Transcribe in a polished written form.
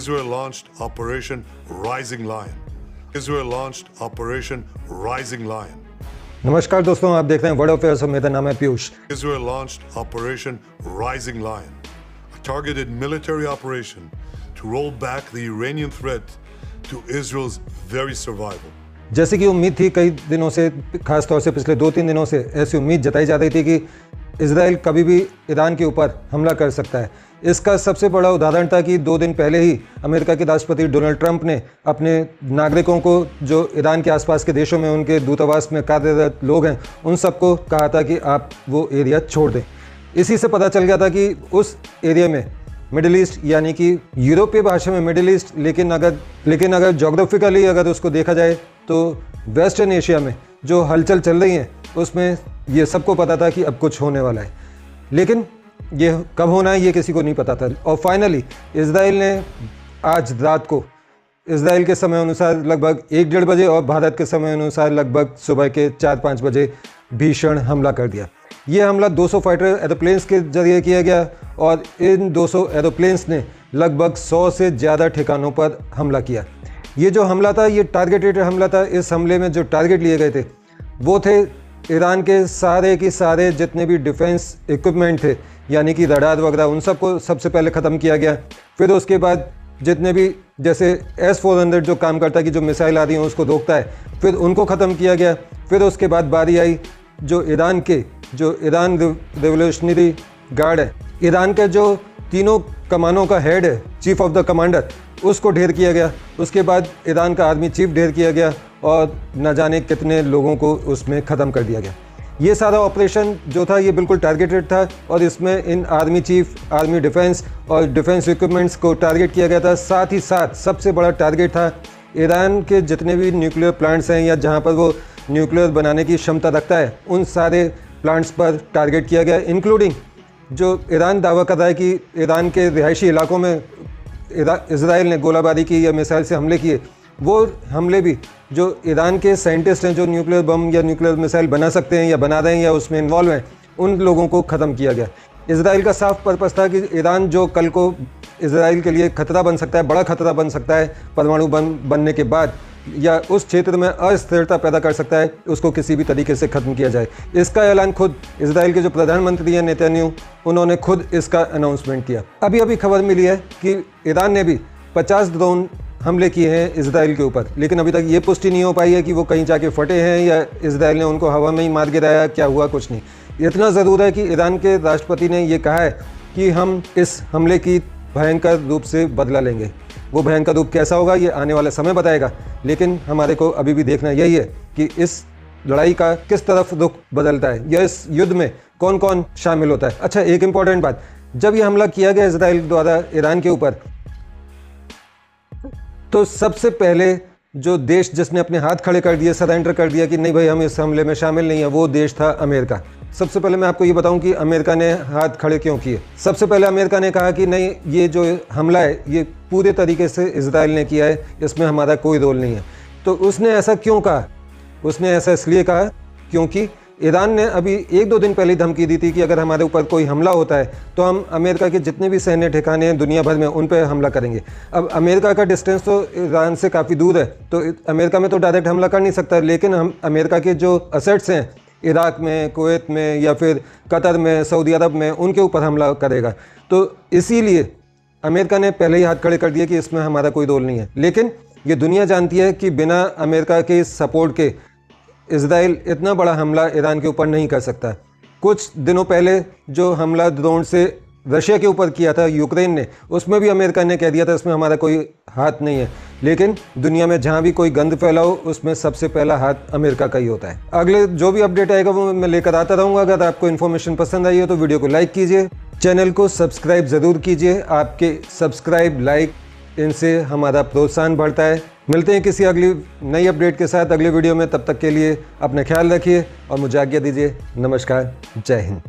Israel launched Operation Rising Lion. Israel launched Operation Rising Lion. नमस्कार दोस्तों, आप देख रहे हैं वर्ल्ड अफेयर्स और मेरा नाम है Piyush. Israel launched Operation Rising Lion, a targeted military operation to roll back the Iranian threat to Israel's very survival. जैसे कि उम्मीद थी कई दिनों से, खासतौर से पिछले 2-3 दिनों से ऐसी उम्मीद जताई जा रही थी कि इजराइल कभी भी ईरान के ऊपर हमला कर सकता है। इसका सबसे बड़ा उदाहरण था कि 2 दिन पहले ही अमेरिका के राष्ट्रपति डोनाल्ड ट्रंप ने अपने नागरिकों को, जो ईरान के आसपास के देशों में उनके दूतावास में कार्यरत लोग हैं, उन सबको कहा था कि आप वो एरिया छोड़ दें। इसी से पता चल गया था कि उस एरिया में मिडिल ईस्ट, यानी कि यूरोपीय भाषा में मिडिल ईस्ट, लेकिन अगर जोग्राफिकली अगर उसको देखा जाए तो वेस्टर्न एशिया में जो हलचल चल रही है उसमें ये सबको पता था कि अब कुछ होने वाला है, लेकिन ये कब होना है ये किसी को नहीं पता था। और फाइनली इजराइल ने आज रात को इजराइल के समय अनुसार लगभग 1-1:30 बजे और भारत के समय अनुसार लगभग सुबह के 4-5 बजे भीषण हमला कर दिया। ये हमला 200 फाइटर एरोप्लेन्स के जरिए किया गया और इन 200 एरोप्लेन्स ने लगभग 100 से ज़्यादा ठिकानों पर हमला किया। ये जो हमला था ये टारगेटेड हमला था। इस हमले में जो टारगेट लिए गए थे वो थे ईरान के सारे के सारे जितने भी डिफेंस इक्विपमेंट थे, यानी कि रडार वगैरह, उन सबको सबसे पहले ख़त्म किया गया। फिर उसके बाद जितने भी जैसे S-400 जो काम करता है कि जो मिसाइल आ रही हैं उसको रोकता है, फिर उनको ख़त्म किया गया। फिर उसके बाद बारी आई जो ईरान रिवोल्यूशनरी गार्ड है, ईरान के जो तीनों कमानों का हेड है, चीफ ऑफ द कमांडर, उसको ढेर किया गया। उसके बाद ईरान का आर्मी चीफ ढेर किया गया और न जाने कितने लोगों को उसमें ख़त्म कर दिया गया। ये सारा ऑपरेशन जो था ये बिल्कुल टारगेटेड था और इसमें इन आर्मी चीफ, आर्मी डिफेंस और डिफेंस इक्विपमेंट्स को टारगेट किया गया था। साथ ही साथ सबसे बड़ा टारगेट था ईरान के जितने भी न्यूक्लियर प्लांट्स हैं या जहाँ पर वो न्यूक्लियर बनाने की क्षमता रखता है, उन सारे प्लांट्स पर टारगेट किया गया, इंक्लूडिंग जो ईरान दावा कर रहा है कि ईरान के रिहायशी इलाकों में इजराइल ने गोलाबारी की या मिसाइल से हमले किए। वो हमले भी जो ईरान के साइंटिस्ट हैं जो न्यूक्लियर बम या न्यूक्लियर मिसाइल बना सकते हैं या बना रहे हैं या उसमें इन्वॉल्व हैं, उन लोगों को ख़त्म किया गया। इजराइल का साफ पर्पस था कि ईरान जो कल को इजराइल के लिए खतरा बन सकता है, बड़ा खतरा बन सकता है परमाणु बम बनने के बाद, या उस क्षेत्र में अस्थिरता पैदा कर सकता है, उसको किसी भी तरीके से ख़त्म किया जाए। इसका ऐलान खुद इजराइल के जो प्रधानमंत्री हैं नेतन्याहू, उन्होंने खुद इसका अनाउंसमेंट किया। अभी खबर मिली है कि ईरान ने भी 50 ड्रोन हमले किए हैं इजराइल के ऊपर, लेकिन अभी तक ये पुष्टि नहीं हो पाई है कि वो कहीं जाके फटे हैं या इजराइल ने उनको हवा में ही मार गिराया, क्या हुआ कुछ नहीं। इतना ज़रूर है कि ईरान के राष्ट्रपति ने ये कहा है कि हम इस हमले की भयंकर रूप से बदला लेंगे। वो भयंकर रूप कैसा होगा ये आने वाला समय बताएगा, लेकिन हमारे को अभी भी देखना यही है कि इस लड़ाई का किस तरफ रुख बदलता है या इस युद्ध में कौन कौन शामिल होता है। अच्छा, एक इम्पॉर्टेंट बात, जब ये हमला किया गया इजराइल द्वारा ईरान के ऊपर, तो सबसे पहले जो देश जिसने अपने हाथ खड़े कर दिए, सरेंडर कर दिया कि नहीं भाई हम इस हमले में शामिल नहीं है, वो देश था अमेरिका। सबसे पहले मैं आपको ये बताऊं कि अमेरिका ने हाथ खड़े क्यों किए। सबसे पहले अमेरिका ने कहा कि नहीं, ये जो हमला है ये पूरे तरीके से इजराइल ने किया है, इसमें हमारा कोई रोल नहीं है। तो उसने ऐसा क्यों कहा? उसने ऐसा इसलिए कहा क्योंकि ईरान ने अभी 1-2 दिन पहले धमकी दी थी कि अगर हमारे ऊपर कोई हमला होता है तो हम अमेरिका के जितने भी सैन्य ठिकाने हैं दुनिया भर में उन पर हमला करेंगे। अब अमेरिका का डिस्टेंस तो ईरान से काफ़ी दूर है, तो अमेरिका में तो डायरेक्ट हमला कर नहीं सकता, लेकिन हम अमेरिका के जो असेट्स हैं इराक में, कुवैत में या फिर कतर में, सऊदी अरब में, उनके ऊपर हमला करेगा। तो इसीलिए अमेरिका ने पहले ही हाथ खड़े कर दिया कि इसमें हमारा कोई रोल नहीं है। लेकिन ये दुनिया जानती है कि बिना अमेरिका के सपोर्ट के इजराइल इतना बड़ा हमला ईरान के ऊपर नहीं कर सकता। कुछ दिनों पहले जो हमला ड्रोन से रशिया के ऊपर किया था यूक्रेन ने, उसमें भी अमेरिका ने कह दिया था इसमें हमारा कोई हाथ नहीं है। लेकिन दुनिया में जहाँ भी कोई गंद फैला हो उसमें सबसे पहला हाथ अमेरिका का ही होता है। अगले जो भी अपडेट आएगा वो मैं लेकर आता रहूँगा। अगर आपको इन्फॉर्मेशन पसंद आई हो तो वीडियो को लाइक कीजिए, चैनल को सब्सक्राइब ज़रूर कीजिए। आपके सब्सक्राइब, लाइक, इनसे हमारा प्रोत्साहन बढ़ता है। मिलते हैं किसी अगली नई अपडेट के साथ अगले वीडियो में। तब तक के लिए अपना ख्याल रखिए और मुझे आज्ञा दीजिए। नमस्कार, जय हिंद।